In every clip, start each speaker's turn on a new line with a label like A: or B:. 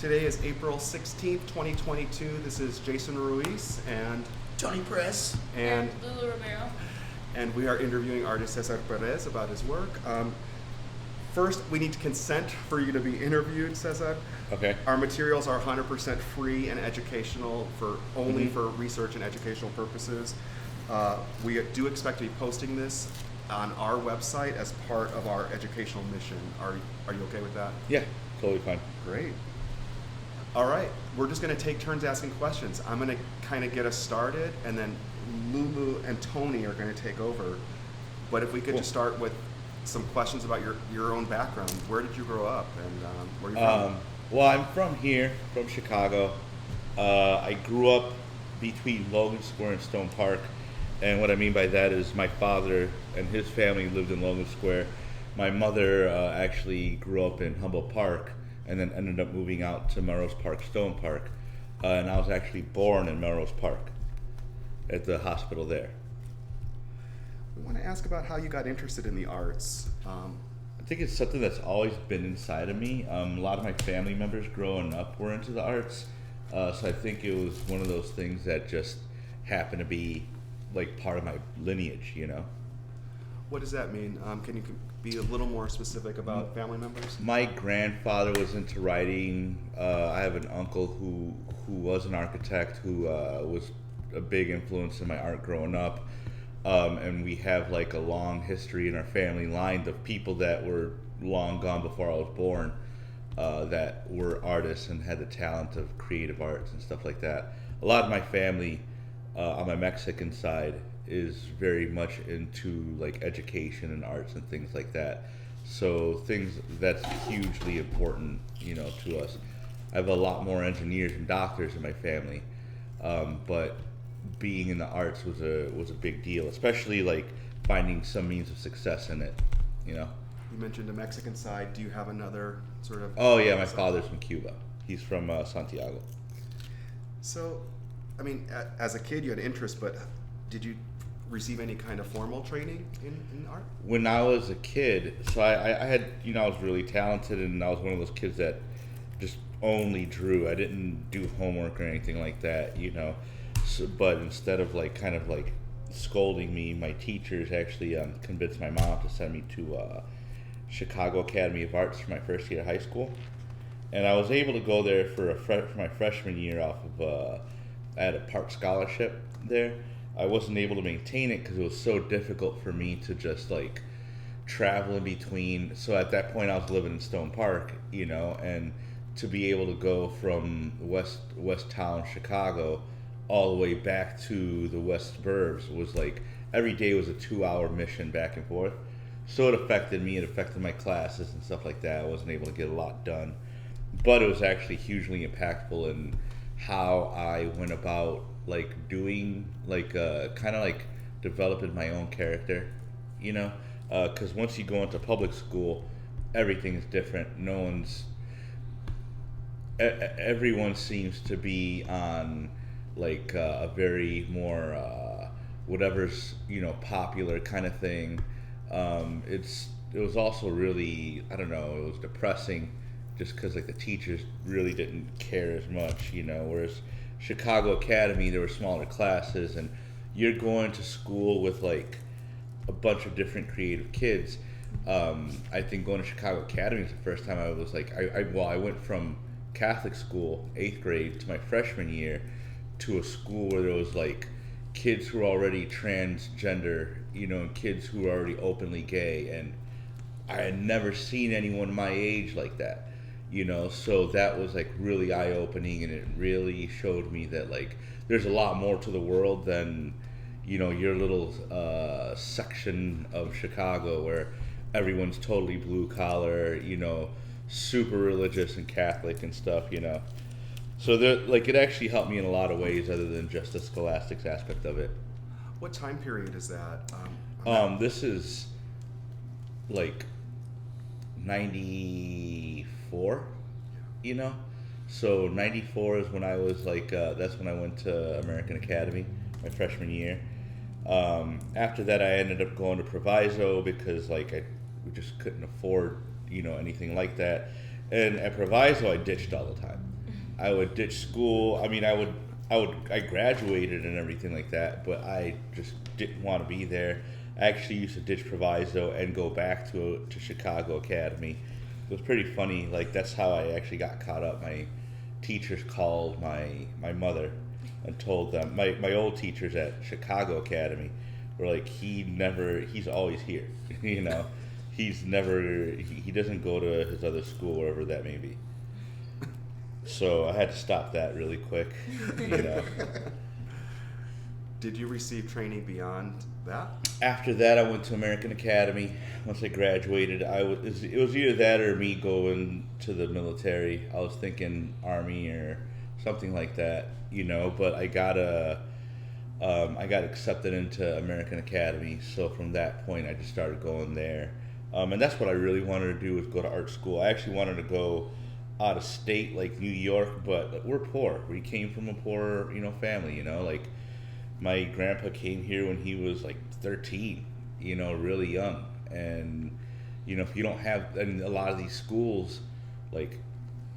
A: Today is April 16th, 2022. This is Jason Ruiz and
B: Tony Press.
A: and
C: Lulu Romero.
A: and we are interviewing artist Czr Prz about his work. First, we need consent for you to be interviewed, Czr.
D: Okay.
A: Our materials are 100% free and educational for only for research and educational purposes. We do expect to be posting this on our website as part of our educational mission. Are you okay with that?
D: Yeah, totally fine.
A: Great. All right, we're just going to take turns asking questions. I'm going to kind of get us started, and then Lulu and Tony are going to take over. But if we could just start with some questions about your own background. Where did you grow up, and where are you from?
D: Well, I'm from here, from Chicago. I grew up between Logan Square and Stone Park, and what I mean by that is my father and his family lived in Logan Square. My mother actually grew up in Humboldt Park, and then ended up moving out to Melrose Park, Stone Park. And I was actually born in Melrose Park at the hospital there.
A: We want to ask about how you got interested in the arts.
D: I think it's something that's always been inside of me. A lot of my family members growing up were into the arts. So I think it was one of those things that just happened to be like part of my lineage, you know?
A: What does that mean? Can you be a little more specific about family members?
D: My grandfather was into writing. I have an uncle who was an architect who was a big influence in my art growing up. And we have like a long history in our family line of people that were long gone before I was born that were artists and had the talent of creative arts and stuff like that. A lot of my family on my Mexican side is very much into like education and arts and things like that. So things that's hugely important, you know, to us. I have a lot more engineers and doctors in my family, but being in the arts was a big deal, especially like finding some means of success in it, you know.
A: You mentioned the Mexican side. Do you have another sort of?
D: Oh yeah, my father's from Cuba. He's from Santiago.
A: So, I mean, as a kid you had interest, but did you receive any kind of formal training in art?
D: When I was a kid, so I had, you know, I was really talented, and I was one of those kids that just only drew. I didn't do homework or anything like that, you know. So, but instead of like kind of like scolding me, my teachers actually convinced my mom to send me to Chicago Academy of Arts for my first year of high school, and I was able to go there for my freshman year off of I had a part scholarship there. I wasn't able to maintain it because it was so difficult for me to just like travel in between. So at that point, I was living in Stone Park, you know, and to be able to go from West Town, Chicago, all the way back to the West Burbs was like every day was a 2-hour mission back and forth. So it affected me. It affected my classes and stuff like that. I wasn't able to get a lot done, but it was actually hugely impactful in how I went about like doing like kind of like developing my own character, you know, because once you go into public school, everything is different. Everyone seems to be on like a very more whatever's, you know, popular kind of thing. It was also really, I don't know, it was depressing just because like the teachers really didn't care as much, you know, whereas Chicago Academy, there were smaller classes, and you're going to school with like a bunch of different creative kids. I think going to Chicago Academy was the first time I was like, I went from Catholic school, 8th grade, to my freshman year, to a school where there was like kids who were already transgender, you know, and kids who were already openly gay, and I had never seen anyone my age like that. You know, so that was like really eye-opening, and it really showed me that like there's a lot more to the world than, you know, your little section of Chicago where everyone's totally blue collar, you know, super religious and Catholic and stuff, you know. So there, like, it actually helped me in a lot of ways other than just the scholastics aspect of it.
A: What time period is that?
D: This is like 94, you know. So 94 is when I was like, that's when I went to American Academy, my freshman year. After that, I ended up going to Proviso because like we just couldn't afford, you know, anything like that. And at Proviso, I ditched all the time. I would ditch school. I mean, I graduated and everything like that, but I just didn't want to be there. I actually used to ditch Proviso and go back to Chicago Academy. It was pretty funny. Like, that's how I actually got caught up. My teachers called my mother and told them, my old teachers at Chicago Academy were like, he's always here. You know, he doesn't go to his other school, wherever that may be. So I had to stop that really quick, you know.
A: Did you receive training beyond that?
D: After that, I went to American Academy. Once I graduated, it was either that or me going to the military. I was thinking Army or something like that, you know. But I got accepted into American Academy. So from that point, I just started going there, and that's what I really wanted to do, was go to art school. I actually wanted to go out of state, like New York, but we're poor. We came from a poor, you know, family. You know, like my grandpa came here when he was like 13, you know, really young. And, you know, if you don't have, and a lot of these schools, like,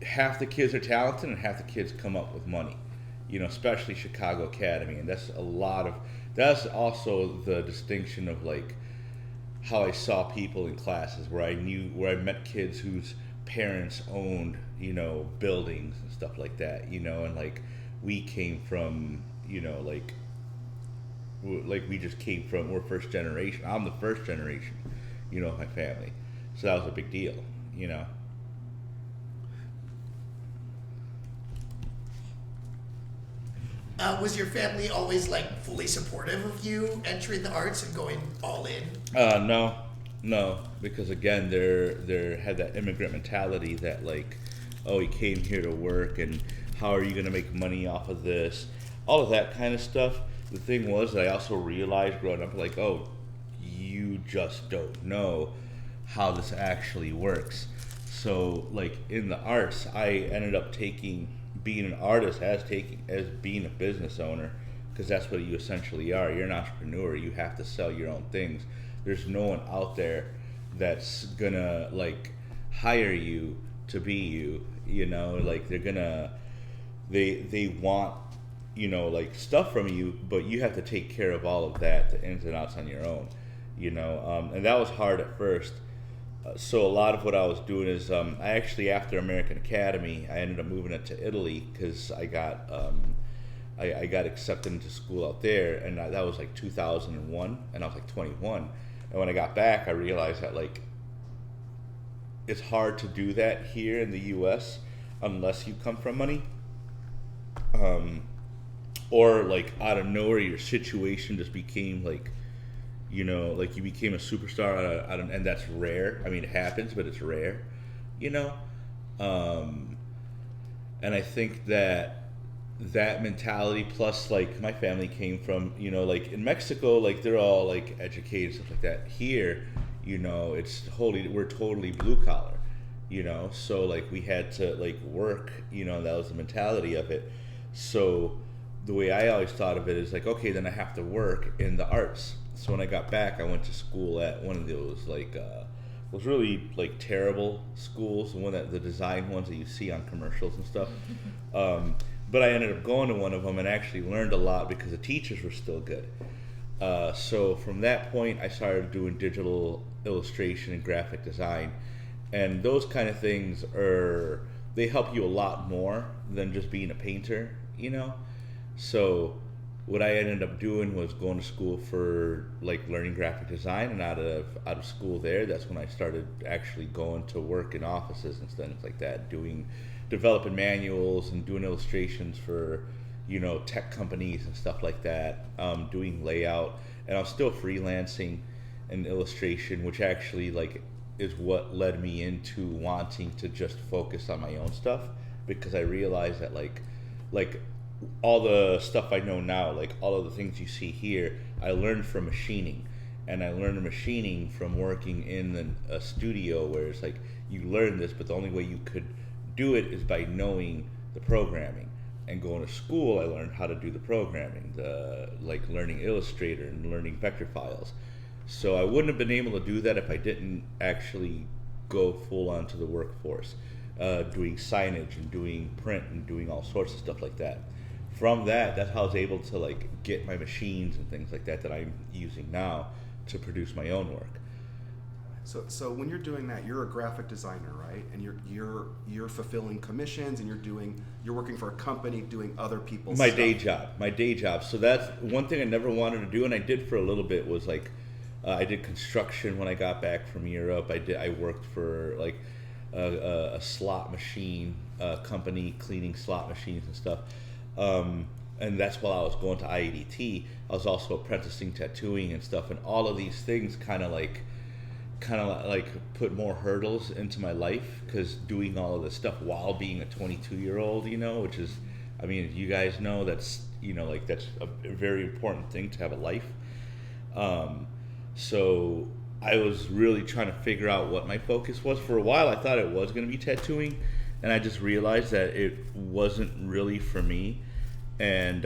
D: half the kids are talented and half the kids come up with money, you know, especially Chicago Academy. And that's also the distinction of, like, how I saw people in classes, where I met kids whose parents owned, you know, buildings and stuff like that, you know. And like, we came from, you know, like we just came from, we're first generation. I'm the first generation, you know, of my family. So that was a big deal, you know.
B: Was your family always like fully supportive of you entering the arts and going all in?
D: No, because again, they had that immigrant mentality that, like, oh, he came here to work, and how are you going to make money off of this? All of that kind of stuff. The thing was that I also realized growing up, like, oh, you just don't know how this actually works. So, like, in the arts, I ended up taking being an artist as being a business owner, because that's what you essentially are. You're an entrepreneur. You have to sell your own things. There's no one out there that's gonna, like, hire you to be you, you know. Like, they want, you know, like, stuff from you, but you have to take care of all of that, the ins and outs, on your own, you know. And that was hard at first. So a lot of what I was doing is, I actually, after American Academy, I ended up moving it to Italy, because I got accepted into school out there, and that was like 2001, and I was like 21. And when I got back, I realized that, like, it's hard to do that here in the U.S. unless you come from money, or, like, out of nowhere your situation just became, like, you know, like, you became a superstar and that's rare. I mean, it happens, but it's rare, you know. And I think that mentality, plus, like, my family came from, you know, like, in Mexico, like, they're all, like, educated, stuff like that. Here, you know, we're totally blue collar, you know. So, like, we had to, like, work, you know. That was the mentality of it. So the way I always thought of it is, like, okay, then I have to work in the arts. So when I got back, I went to school at one of those, like, those really, like, terrible schools, the design ones that you see on commercials and stuff. But I ended up going to one of them and actually learned a lot because the teachers were still good. So from that point, I started doing digital illustration and graphic design. And those kind of things they help you a lot more than just being a painter, you know? So what I ended up doing was going to school for, like, learning graphic design, and out of school there, that's when I started actually going to work in offices and things like that, developing manuals and doing illustrations for, you know, tech companies and stuff like that, doing layout. And I was still freelancing in illustration, which actually, like, is what led me into wanting to just focus on my own stuff, because I realized that, like all the stuff I know now, like all of the things you see here, I learned from machining. And I learned machining from working in a studio, where it's like, you learn this, but the only way you could do it is by knowing the programming. And going to school, I learned how to do the programming, like learning Illustrator and learning vector files. So I wouldn't have been able to do that if I didn't actually go full on to the workforce, doing signage and doing print and doing all sorts of stuff like that. From that, that's how I was able to like get my machines and things like that I'm using now to produce my own work.
A: So when you're doing that, you're a graphic designer, right? And you're fulfilling commissions, and you're working for a company doing other people's
D: My
A: stuff.
D: day job. So that's one thing I never wanted to do, and I did for a little bit. Was like I did construction when I got back from Europe. I worked for like a slot machine company, cleaning slot machines and stuff. And that's while I was going to IADT. I was also apprenticing tattooing and stuff, and all of these things kind of like put more hurdles into my life, because doing all of this stuff while being a 22-year-old, which is, I mean, you guys know that's, like that's a very important thing to have a life. So I was really trying to figure out what my focus was. For a while, I thought it was going to be tattooing, and I just realized that it wasn't really for me. And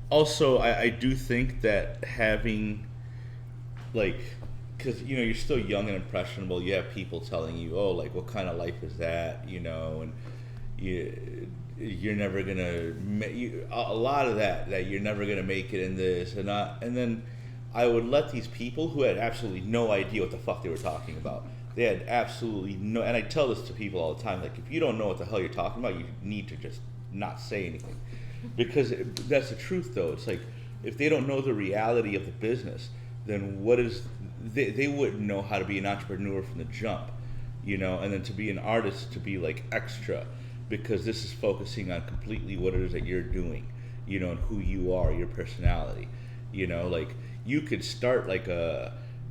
D: also, I do think that having, like, because you're still young and impressionable, you have people telling you, oh, like, what kind of life is that, and you're never gonna a lot of that you're never gonna make it in this and not. And then I would let these people who had absolutely no idea what the fuck they were talking about. They had absolutely no, and I tell this to people all the time, like, if you don't know what the hell you're talking about, you need to just not say anything, because that's the truth, though. It's like, if they don't know the reality of the business, then what is, they wouldn't know how to be an entrepreneur from the jump, and then to be an artist, to be like extra, because this is focusing on completely what it is that you're doing, and who you are, your personality, like, you could start like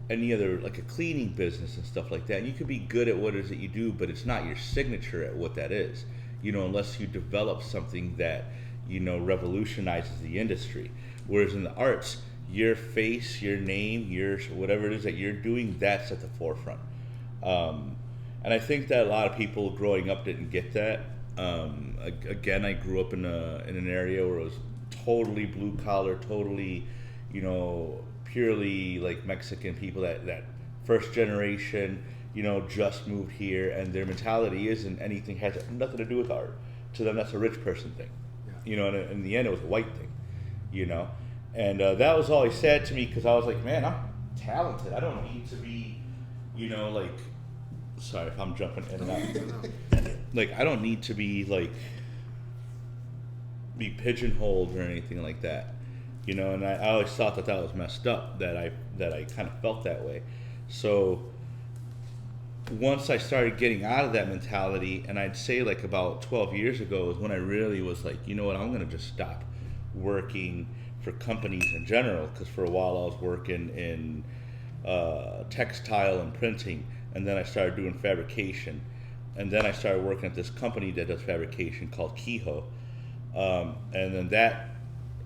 D: any other, like a cleaning business and stuff like that, and you could be good at what it is that you do, but it's not your signature at what that is, unless you develop something that revolutionizes the industry. Whereas in the arts, your face, your name, your whatever it is that you're doing, that's at the forefront. And I think that a lot of people growing up didn't get that. Again, I grew up in an area where it was totally blue collar, totally, purely like Mexican people, that first generation, just moved here, and their mentality isn't anything, has nothing to do with art. To them, that's a rich person thing. Yeah. And in the end, it was a white thing, And that was always sad to me, because I was like, man, I'm talented. I don't need to be, like, sorry if I'm jumping in and out. Like, I don't need to be, like, be pigeonholed or anything like that. And I always thought that was messed up, that I kind of felt that way. So once I started getting out of that mentality, and I'd say like about 12 years ago is when I really was like, you know what, I'm going to just stop working for companies in general, because for a while I was working in textile and printing, and then I started doing fabrication, and then I started working at this company that does fabrication called Kehoe, and then that,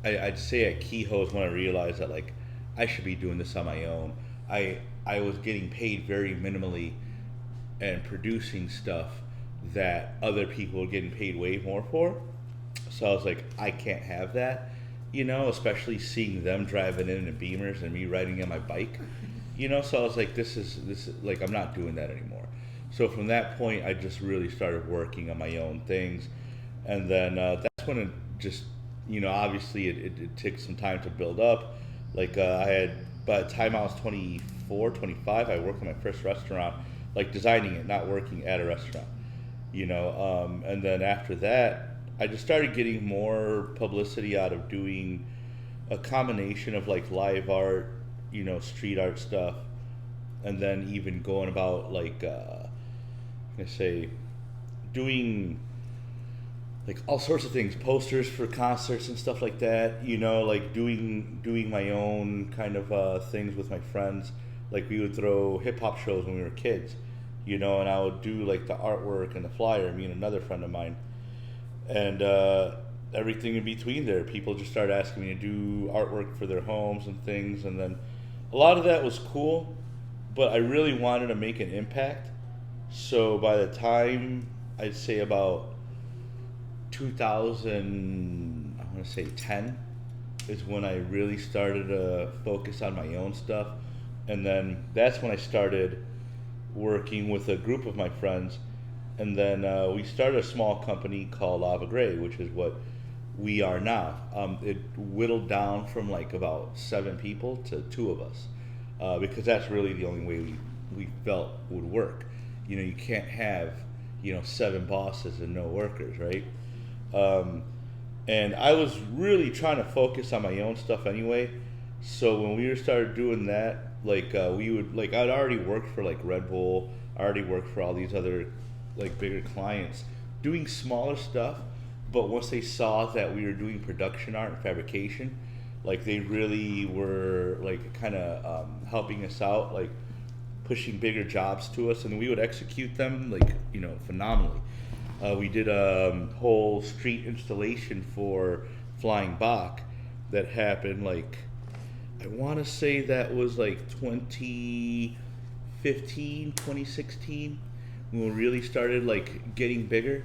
D: I'd say at Kehoe is when I realized that, like, I should be doing this on my own. I was getting paid very minimally and producing stuff that other people were getting paid way more for. So I was like, I can't have that, especially seeing them driving in Beamers and me riding on my bike, So I was like, this is like, I'm not doing that anymore. So from that point, I just really started working on my own things, and then that's when it just, obviously it took some time to build up. Like I had, by the time I was 24, 25, I worked in my first restaurant, like designing it, not working at a restaurant, and then after that, I just started getting more publicity out of doing a combination of like live art, street art stuff, and then even going about like, doing like all sorts of things, posters for concerts and stuff like that, like doing my own kind of things with my friends. Like we would throw hip hop shows when we were kids, and I would do like the artwork and the flyer, me and another friend of mine. And everything in between there, people just started asking me to do artwork for their homes and things, and then a lot of that was cool, but I really wanted to make an impact. So by the time, I'd say about 2000, I want to say 10, is when I really started to focus on my own stuff. And then that's when I started working with a group of my friends, and then we started a small company called Ava Gray, which is what we are now. It whittled down from like about 7 people to 2 of us, because that's really the only way we felt would work. You know, you can't have 7 bosses and no workers, right? And I was really trying to focus on my own stuff anyway. So when we started doing that, like we would like I'd already worked for like Red Bull, I already worked for all these other like bigger clients, doing smaller stuff. But once they saw that we were doing production art and fabrication, like they really were like kind of helping us out, like pushing bigger jobs to us, and we would execute them like phenomenally. We did a whole street installation for Flying Bach that happened like, I want to say that was like 2015, 2016, when we really started like getting bigger.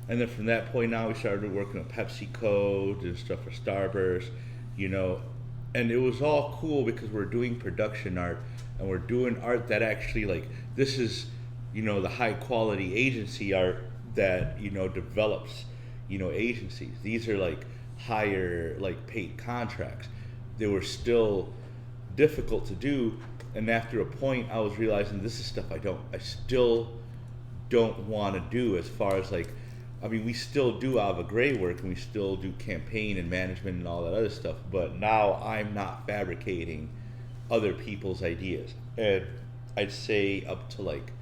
D: And then from that point on, we started working with PepsiCo, did stuff for Starburst, and it was all cool because we're doing production art, and we're doing art that actually like, this is, the high quality agency art that, develops, agencies. These are like higher, like paid contracts. They were still difficult to do, and after a point I was realizing this is stuff I still don't want to do. As far as like, I mean, we still do Ava Gray work, and we still do campaign and management and all that other stuff, but now I'm not fabricating other people's ideas. And I'd say up to like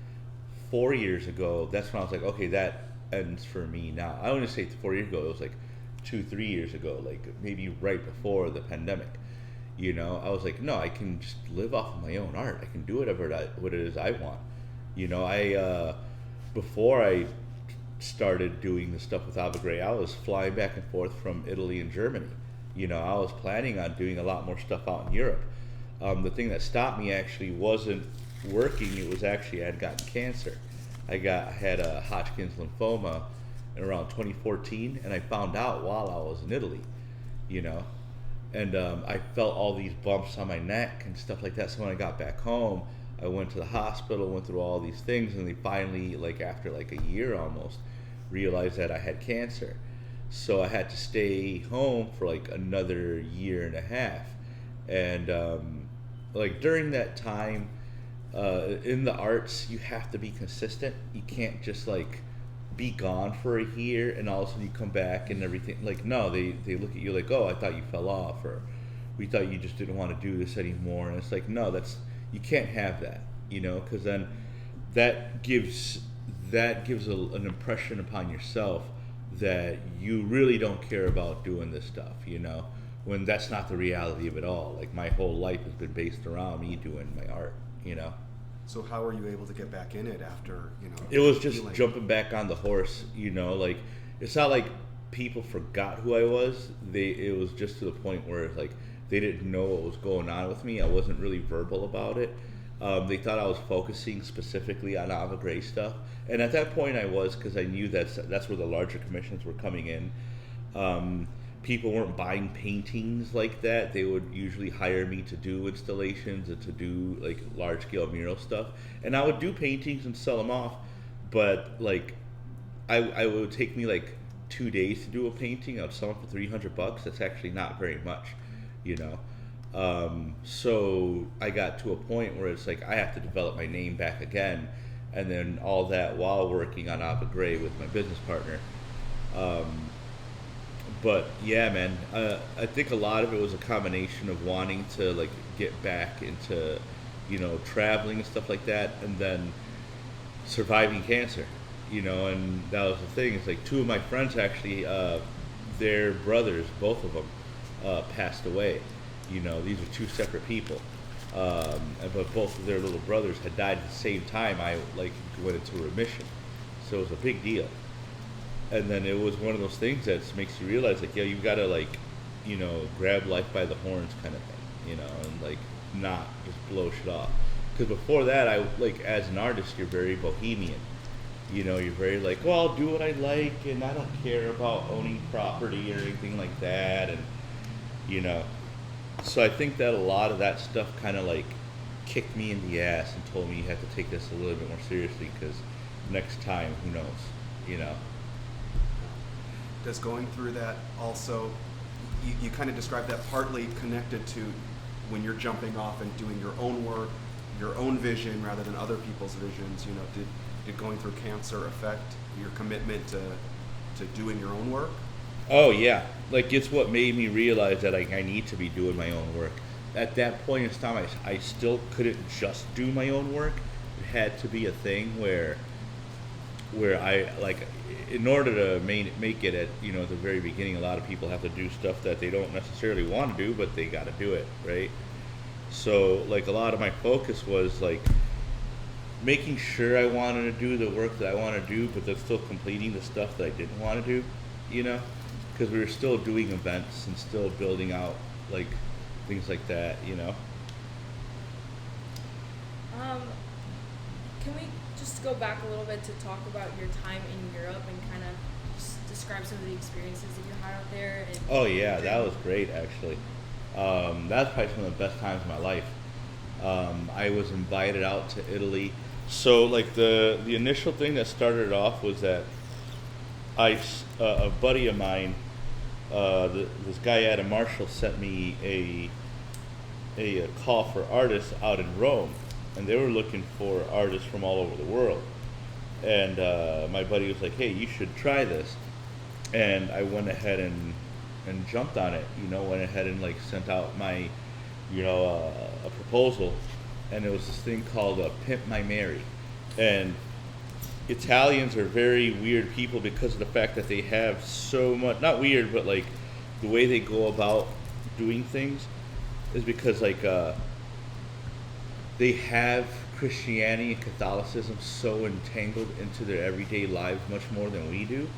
D: 4 years ago, that's when I was like, okay, that ends for me now. I wouldn't say 4 years ago, it was like 2-3 years ago, like maybe right before the pandemic. I was like, no, I can just live off of my own art. I can do whatever what it is I want. Before I started doing the stuff with Ava Gray, I was flying back and forth from Italy and Germany. I was planning on doing a lot more stuff out in Europe. The thing that stopped me actually wasn't working. It was actually I had gotten cancer. I had a Hodgkin's lymphoma in around 2014, and I found out while I was in Italy, and I felt all these bumps on my neck and stuff like that. So when I got back home, I went to the hospital, went through all these things, and they finally, like after like a year almost, realized that I had cancer. So I had to stay home for like another year and a half. And like during that time, in the arts, you have to be consistent. You can't just like be gone for a year and all of a sudden you come back and everything. Like, no, they look at you like, oh, I thought you fell off, or we thought you just didn't want to do this anymore. And it's like, no, you can't have that, because then that gives an impression upon yourself that you really don't care about doing this stuff, when that's not the reality of it all. Like my whole life has been based around me doing my art,
A: So how were you able to get back in it after,
D: It was just jumping back on the horse, like it's not like people forgot who I was. It was just to the point where it's like they didn't know what was going on with me. I wasn't really verbal about it. They thought I was focusing specifically on Ava Gray stuff, and at that point I was, because I knew that's where the larger commissions were coming in. People weren't buying paintings like that. They would usually hire me to do installations and to do like large scale mural stuff, and I would do paintings and sell them off. But like, I would take me like 2 days to do a painting. I'd sell them for $300. That's actually not very much, so I got to a point where it's like I have to develop my name back again, and then all that while working on Ava Gray with my business partner. But yeah, man, I think a lot of it was a combination of wanting to like get back into, traveling and stuff like that, and then surviving cancer, and that was the thing. It's like 2 of my friends actually, their brothers, both of them, passed away. These are 2 separate people, but both of their little brothers had died at the same time I like went into remission, so it was a big deal. And then it was one of those things that makes you realize, like, you gotta, like, grab life by the horns kind of thing, and, like, not just blow shit off. Because before that, as an artist, you're very bohemian. You're very like, well, I'll do what I like, and I don't care about owning property or anything like that, and, So I think that a lot of that stuff kind of, like, kicked me in the ass and told me you have to take this a little bit more seriously because next time, who knows, you know.
A: Does going through that also, you kind of described that partly connected to when you're jumping off and doing your own work, your own vision rather than other people's visions, you know, did going through cancer affect your commitment to doing your own work?
D: Oh yeah, like it's what made me realize that I need to be doing my own work. At that point in time, I still couldn't just do my own work. It had to be a thing where I, like, in order to make it at, you know, the very beginning, a lot of people have to do stuff that they don't necessarily want to do, but they got to do it, right? So like a lot of my focus was like making sure I wanted to do the work that I want to do, but then still completing the stuff that I didn't want to do, you know, because we were still doing events and still building out like things like that, you know.
C: Can we just go back a little bit to talk about your time in Europe and kind of just describe some of the experiences that you had out there? And
D: Oh yeah, that was great actually. That's probably some of the best times of my life. I was invited out to Italy. So like the initial thing that started it off was that a buddy of mine, this guy Adam Marshall, sent me a call for artists out in Rome, and they were looking for artists from all over the world. And my buddy was like, "Hey, you should try this." And I went ahead and jumped on it. You know, went ahead and like sent out my, you know, a proposal, and it was this thing called Pimp My Mary. And Italians are very weird people because of the fact that they have so much, not weird, but like the way they go about doing things is because like they have Christianity and Catholicism so entangled into their everyday lives much more than we do,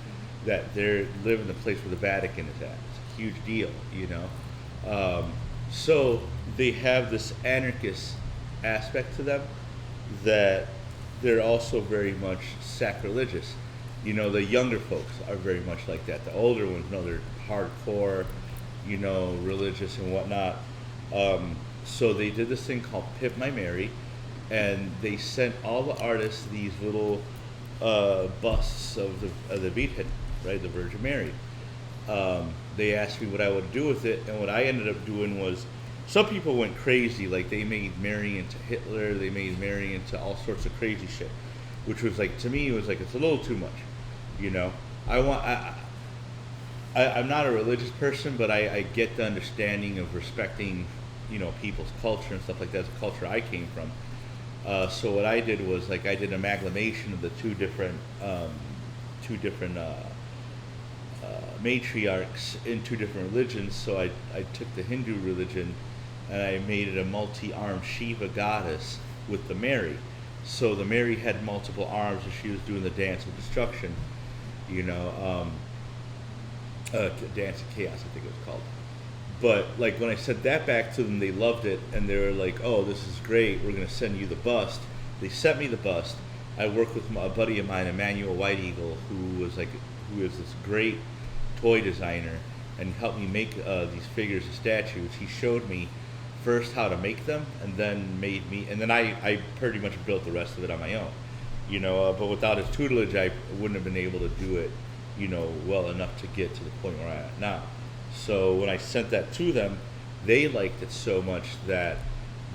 D: that they're living in the place where the Vatican is at. It's a huge deal, you know. So they have this anarchist aspect to them that they're also very much sacrilegious. You know, the younger folks are very much like that. The older ones, no, they're hardcore, you know, religious and whatnot. So they did this thing called Pimp My Mary, and they sent all the artists these little busts of the beathead, right, the Virgin Mary. They asked me what I would do with it, and what I ended up doing was, some people went crazy, like they made Mary into Hitler, they made Mary into all sorts of crazy shit, which was like, to me, it was like, it's a little too much, you know. I'm not a religious person, but I get the understanding of respecting, you know, people's culture and stuff like that. It's a culture I came from. So what I did was, like, I did an amalgamation of the two different matriarchs in two different religions. So I took the Hindu religion and I made it a multi-armed Shiva goddess with the Mary. So the Mary had multiple arms and she was doing the dance of destruction, you know, Dance of Chaos, I think it was called. But like when I sent that back to them, they loved it, and they were like, "Oh, this is great. We're gonna send you the bust." They sent me the bust. I worked with a buddy of mine, Emmanuel White Eagle, who is this great toy designer, and he helped me make these figures of statues. He showed me first how to make them, and then I pretty much built the rest of it on my own, you know. But without his tutelage, I wouldn't have been able to do it, you know, well enough to get to the point where I'm at now. So when I sent that to them, they liked it so much that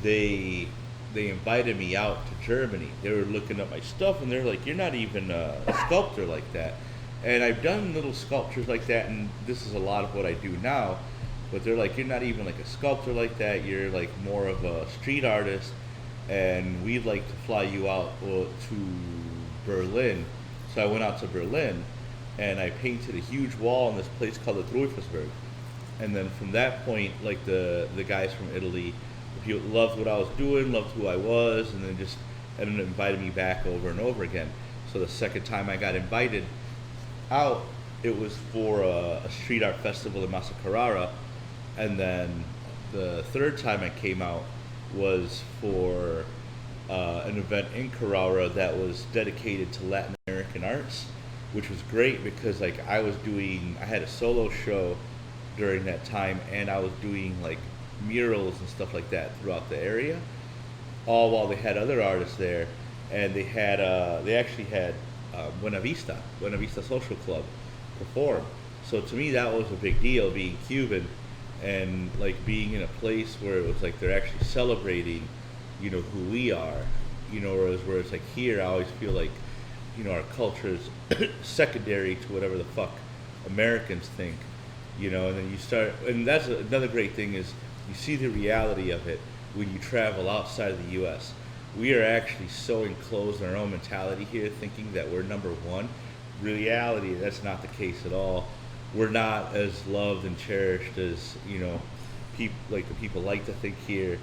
D: they invited me out to Germany. They were looking up my stuff, and they're like, "You're not even a sculptor like that." And I've done little sculptures like that, and this is a lot of what I do now. But they're like, "You're not even like a sculptor like that. You're like more of a street artist, and we'd like to fly you out to Berlin." So I went out to Berlin, and I painted a huge wall in this place called the Teufelsberg. And then from that point, like the guys from Italy, people loved what I was doing, loved who I was, and then just ended up inviting me back over and over again. So the second time I got invited out, it was for a street art festival in Massa Carrara, and then the third time I came out was for an event in Carrara that was dedicated to Latin American arts, which was great because like I had a solo show during that time, and I was doing like murals and stuff like that throughout the area. all while they had other artists there, and they actually had Buena Vista Social Club perform. So to me that was a big deal, being Cuban and like being in a place where it was like they're actually celebrating, you know, who we are, you know, whereas it's like here I always feel like, you know, our culture is secondary to whatever the fuck Americans think, you know, and then you start, and that's another great thing is you see the reality of it when you travel outside of the U.S. We are actually so enclosed in our own mentality here, thinking that we're number one. Reality, that's not the case at all. We're not as loved and cherished as, you know, the people like to think here.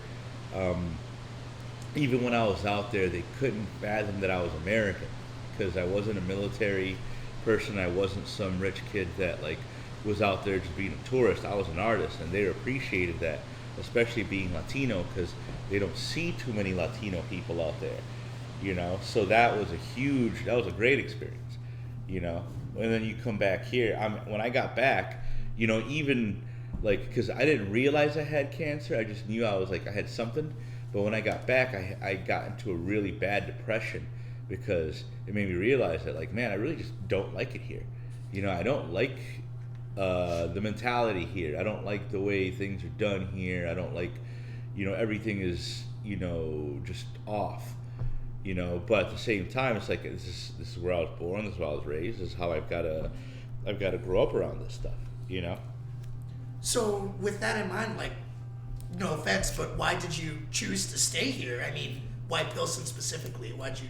D: Even when I was out there, they couldn't fathom that I was American because I wasn't a military person. I wasn't some rich kid that like was out there just being a tourist. I was an artist, and they appreciated that, especially being Latino, because they don't see too many Latino people out there, you know. So that was a great experience, you know. And then you come back here. When I got back, you know, even like, because I didn't realize I had cancer. I just knew I had something. But when I got back, I got into a really bad depression because it made me realize that, like, man, I really just don't like it here. You know, I don't like the mentality here. I don't like the way things are done here. I don't like, you know, everything is, you know, just off. You know, but at the same time, it's like this is where I was born. This is where I was raised. This is how I've got to grow up around this stuff. You know.
B: So with that in mind, like, no offense, but why did you choose to stay here? I mean, why Pilsen specifically? Why'd you